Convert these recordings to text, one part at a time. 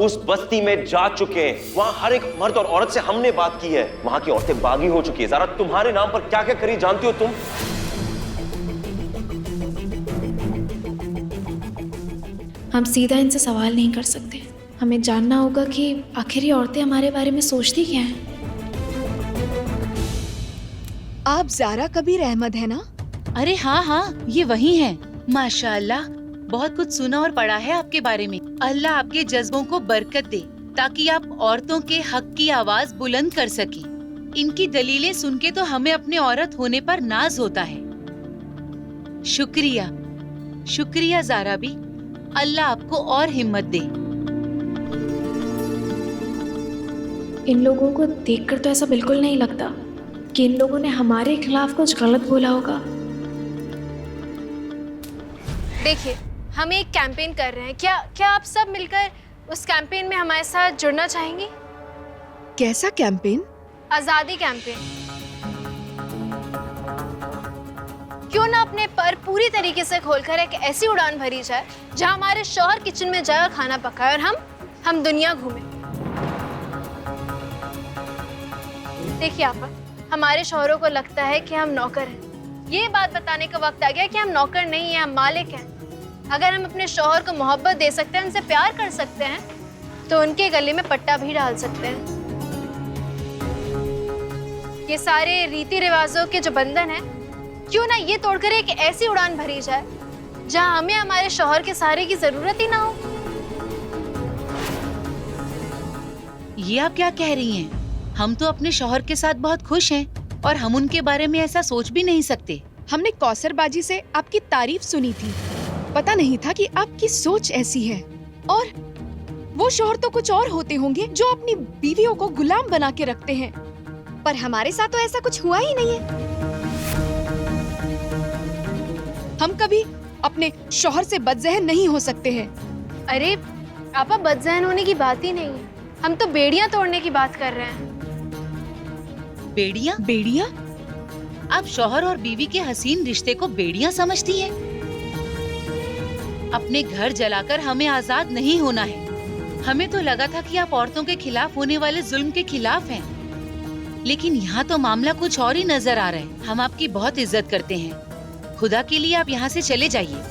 उस बस्ती में जा चुके हैं। वहां हर एक मर्द और औरत से हमने बात की है। वहां की औरतें बागी हो चुकी है। ज़ारा तुम्हारे नाम पर क्या क्या करी जानती हो तुम? हम सीधा इनसे सवाल नहीं कर सकते। हमें जानना होगा कि आखिर ये औरतें हमारे बारे में सोचती क्या हैं। आप ज़ारा कबीर अहमद है ना? अरे हाँ हाँ, ये वही हैं। माशाअल्लाह, बहुत कुछ सुना और पढ़ा है आपके बारे में। अल्लाह आपके जज्बों को बरकत दे ताकि आप औरतों के हक की आवाज बुलंद कर सकें। इनकी दलीलें सुन के तो हमें अपने औरत होने पर नाज होता है। शुक्रिया, शुक्रिया ज़ारा भी। अल्लाह आपको और हिम्मत दे। इन लोगों को देखकर तो ऐसा बिल्कुल नहीं लगता कि इन लोगों ने हमारे खिलाफ कुछ गलत बोला होगा। देखिए, हम एक कैंपेन कर रहे हैं। क्या आप सब मिलकर उस कैंपेन में हमारे साथ जुड़ना चाहेंगी? कैसा कैंपेन? आज़ादी कैंपेन। क्यों ना अपने पर पूरी तरीके से खोलकर एक ऐसी उड़ान भरी जाए जहां हमारे शौहर किचन में जाकर खाना पकाए और हम दुनिया घूमें। देखिए आपा, हमारे शौहरों को लगता है कि हम नौकर हैं। ये बात बताने का वक्त आ गया कि हम नौकर नहीं हैं, हम मालिक हैं। अगर हम अपने शौहर को मोहब्बत दे सकते हैं, उनसे प्यार कर सकते हैं, तो उनके गले में पट्टा भी डाल सकते हैं। ये सारे रीति रिवाजों के जो बंधन हैं, क्यों ना ये तोड़कर एक ऐसी उड़ान भरी जाए जहां हमें हमारे शौहर के सहारे की जरूरत ही ना हो। ये आप क्या कह रही हैं? हम तो अपने शौहर के साथ बहुत खुश हैं और हम उनके बारे में ऐसा सोच भी नहीं सकते। हमने कौसरबाजी से आपकी तारीफ सुनी थी। पता नहीं था कि आपकी सोच ऐसी है। और वो शौहर तो कुछ और होते होंगे जो अपनी बीवियों को गुलाम बना के रखते हैं। पर हमारे साथ तो ऐसा कुछ हुआ ही नहीं है। हम कभी अपने शौहर से बदज़हन नहीं हो सकते हैं। अरे आपा, बदज़हन होने की बात ही नहीं है। हम तो बेड़ियां तोड़ने की बात कर रहे हैं। बेड़ियां? बेड़ियां? आप शौहर और बीवी के हसीन रिश्ते को बेड़ियां समझती हैं? अपने घर जलाकर हमें आजाद नहीं होना है। हमें तो लगा था कि आप औरतों के खिलाफ होने वाले जुल्म के खिलाफ हैं, लेकिन यहाँ तो मामला कुछ और ही नजर आ रहा है। हम आपकी बहुत इज्जत करते हैं। खुदा के लिए आप यहाँ से चले जाइए,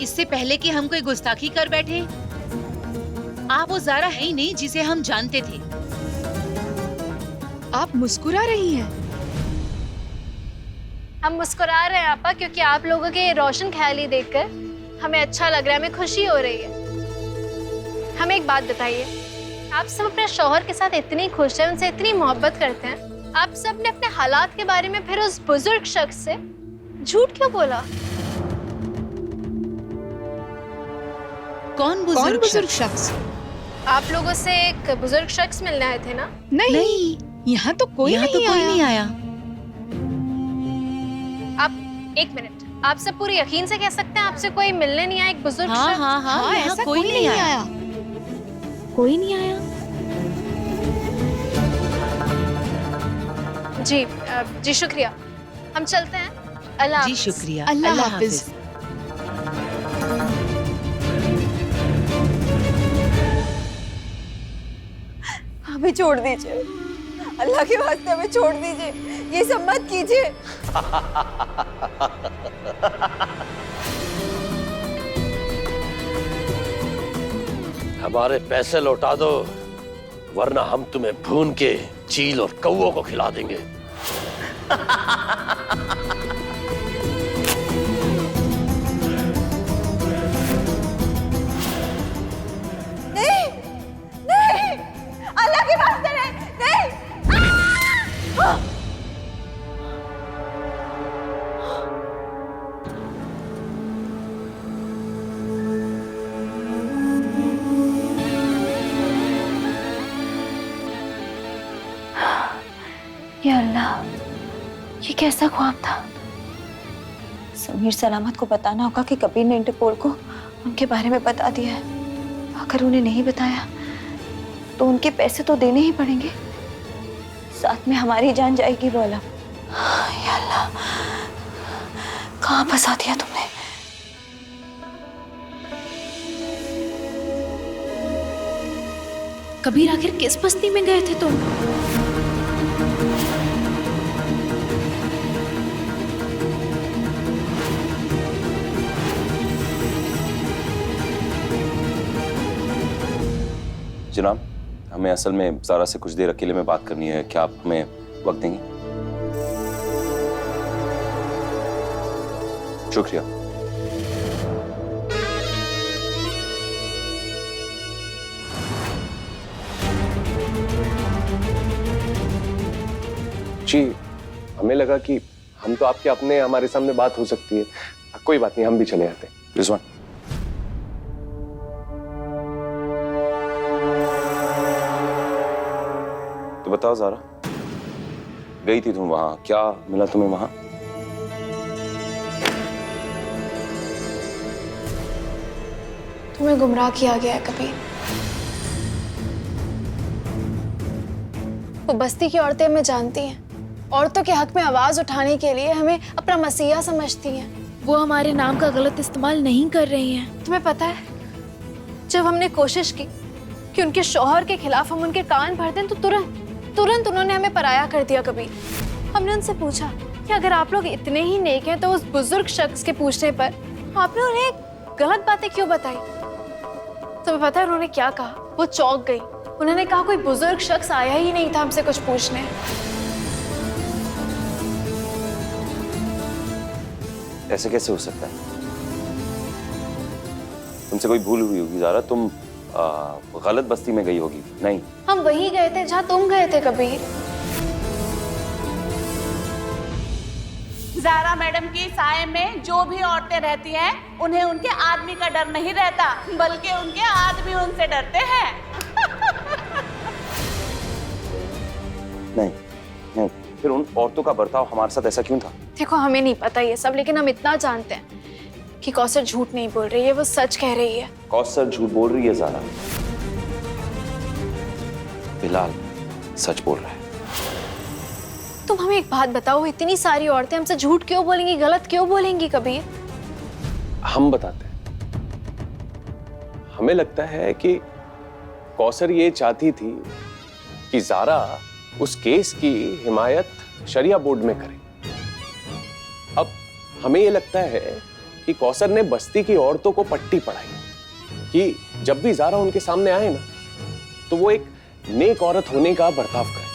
इससे पहले कि हम कोई गुस्ताखी कर बैठे। आप वो ज़ारा है ही नहीं जिसे हम जानते थे। आप मुस्कुरा रही हैं। हम मुस्कुरा रहे हैं आपा, क्योंकि आप लोगों के रोशन ख्याली देखकर हमें अच्छा लग रहा है, हमें खुशी हो रही है। हमें एक बात बताइए, आप सब अपने शौहर के साथ इतनी खुश हैं, उनसे इतनी मोहब्बत करते हैं, आप सब ने अपने हालात के बारे में फिर उस बुजुर्ग शख्स से झूठ क्यों बोला? कौन बुजुर्ग शख्स? आप लोगों से एक बुजुर्ग शख्स मिलने आए थे ना? नहीं, यहाँ तो कोई नहीं आया। आप एक मिनट, आप सब पूरे यकीन से कह सकते हैं आपसे कोई मिलने नहीं आया एक बुजुर्ग शख्स? हाँ, ऐसा कोई नहीं आया। कोई नहीं आया? जी शुक्रिया। हम चलते हैं। अल्लाह जी हाफ़िज़। शुक्रिया। अल्लाह हाफिज। हमें छोड़ दीजिए, अल्लाह के वास्ते हमें छोड़ दीजिए, ये सब मत कीजिए। हमारे पैसे लौटा दो, वरना हम तुम्हें भून के चील और कौओं को खिला देंगे। नहीं, नहीं, अल्लाह के वास्ते नहीं, नहीं। या अल्लाह, ये कैसा ख्वाब था? समीर सलामत को बताना होगा कि कबीर ने इंटरपोल को उनके बारे में बता दिया है। अगर उन्हें नहीं बताया तो उनके पैसे तो देने ही पड़ेंगे, साथ में हमारी जान जाएगी। बोला, या अल्लाह, कहाँ फंसा दिया तुमने? कबीर आखिर किस बस्ती में गए थे तुम? जनाब, हमें असल में ज़ारा से कुछ देर अकेले में बात करनी है, क्या आप हमें वक्त देंगे? शुक्रिया। जी, हमें लगा कि हम तो आपके अपने, हमारे सामने बात हो सकती है। कोई बात नहीं, हम भी चले आते हैं। रिजवान, तो बताओ ज़ारा, गई थी तुम वहां, क्या मिला तुम्हें वहां? तुम्हें गुमराह किया गया है कबीर। वो बस्ती की औरतें हमें जानती हैं, औरतों के हक में आवाज उठाने के लिए हमें अपना मसीहा समझती हैं। वो हमारे नाम का गलत इस्तेमाल नहीं कर रही हैं। तुम्हें पता है, जब हमने कोशिश की कि उनके शौहर के खिलाफ हम उनके कान भर दें, तो तुरंत उन्होंने हमें पराया कर दिया। कबीर, हमने उनसे पूछा कि अगर आप लोग इतने ही नेक हैं तो उस बुजुर्ग शख्स के पूछने पर आपने उन्हें गलत बातें क्यों बताई? तुम्हें पता है उन्होंने क्या कहा? वो चौंक गई। उन्होंने कहा कोई बुजुर्ग शख्स आया ही नहीं था हमसे कुछ पूछने। ऐसे कैसे हो सकता है? तुमसे कोई भूल हुई होगी ज़ारा, तुम गलत बस्ती में गई होगी। नहीं, हम वहीं गए थे जहाँ तुम गए थे कबीर। ज़ारा मैडम की साए में जो भी औरतें रहती हैं, उन्हें उनके आदमी का डर नहीं रहता, बल्कि उनके आदमी उनसे डरते हैं। नहीं, फिर उन औरतों का बर्ताव हमारे साथ ऐसा क्यों था? देखो, हमें नहीं पता ये सब, लेकिन हम इतना जानते हैं कि कौसर झूठ नहीं बोल रही है, वो सच कह रही है। कौसर झूठ बोल रही है ज़ारा, बिलाल सच बोल रहा है। तुम हमें एक बात बताओ, इतनी सारी औरतें हमसे झूठ क्यों बोलेंगी, गलत क्यों बोलेंगी कबीर? हम बताते हैं। हमें लगता है कि कौसर ये चाहती थी कि ज़ारा उस केस की हिमायत शरिया बोर्ड में करे। अब हमें ये लगता है कि कौसर ने बस्ती की औरतों को पट्टी पढ़ाई कि जब भी ज़ारा उनके सामने आए ना, तो वो एक नेक औरत होने का बर्ताव करे।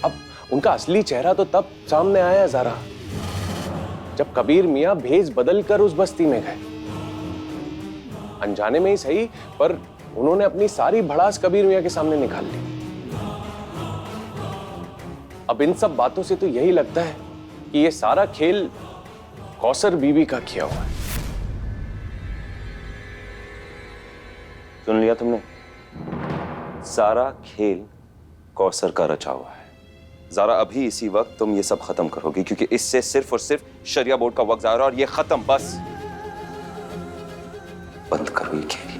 अब उनका असली चेहरा तो तब सामने आया ज़ारा जब कबीर मियां भेष बदल कर उस बस्ती में गए। अनजाने में ही सही, पर उन्होंने अपनी सारी भड़ास कबीर मियां के सामने निकाल ली। अब इन सब बातों से तो यही लगता है कि ये सारा खेल कौसर बीवी का किया हुआ है। सुन लिया तुमने? सारा खेल कौसर का रचा हुआ है। ज़ारा, अभी इसी वक्त तुम ये सब खत्म करोगी, क्योंकि इससे सिर्फ और सिर्फ शरिया बोर्ड का वक्त जा रहा है और ये खत्म। बस बंद करो ये खेल।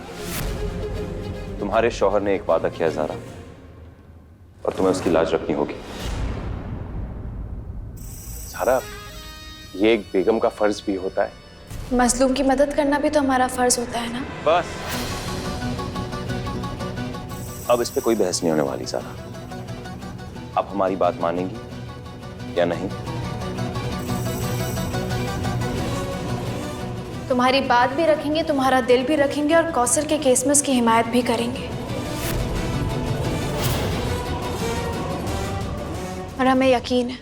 तुम्हारे शौहर ने एक वादा किया ज़ारा, और तुम्हें उसकी लाज रखनी होगी। ज़ारा, ये एक बेगम का फर्ज भी होता है। मजलूम की मदद करना भी तो हमारा फर्ज होता है ना। बस अब इस पे कोई बहस नहीं होने वाली ज़ारा। अब हमारी बात मानेंगी या नहीं? तुम्हारी बात भी रखेंगे, तुम्हारा दिल भी रखेंगे, और कौसर के केस में उसकी हिमायत भी करेंगे। और हमें यकीन है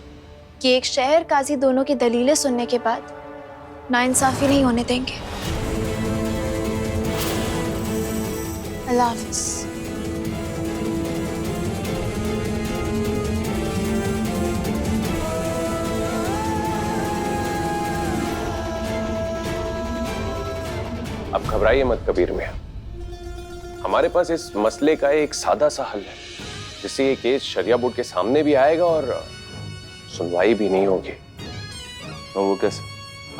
कि एक शहर काजी दोनों की दलीलें सुनने के बाद नाइंसाफी नहीं होने देंगे। अल्लाह हाफिज़। अब घबराइए मत कबीर मियां, हमारे पास इस मसले का एक सादा सा हल है, जिससे ये केस शरिया बोर्ड के सामने भी आएगा और सुनवाई भी नहीं होगी। तो वो कैसे?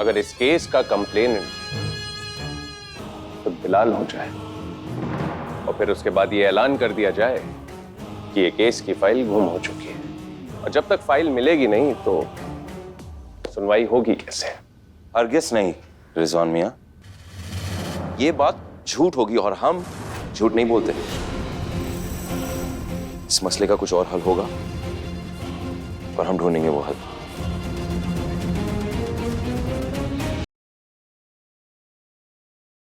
अगर इस केस का कंप्लेनेंट तो बिलाल हो जाए, और फिर उसके बाद ये ऐलान कर दिया जाए कि ये केस की फाइल गुम हो चुकी है, और जब तक फाइल मिलेगी नहीं तो सुनवाई होगी कैसे? हरगिज़ नहीं रिजवान मियां, ये बात झूठ होगी और हम झूठ नहीं बोलते। इस मसले का कुछ और हल होगा और हम ढूंढेंगे वो हल।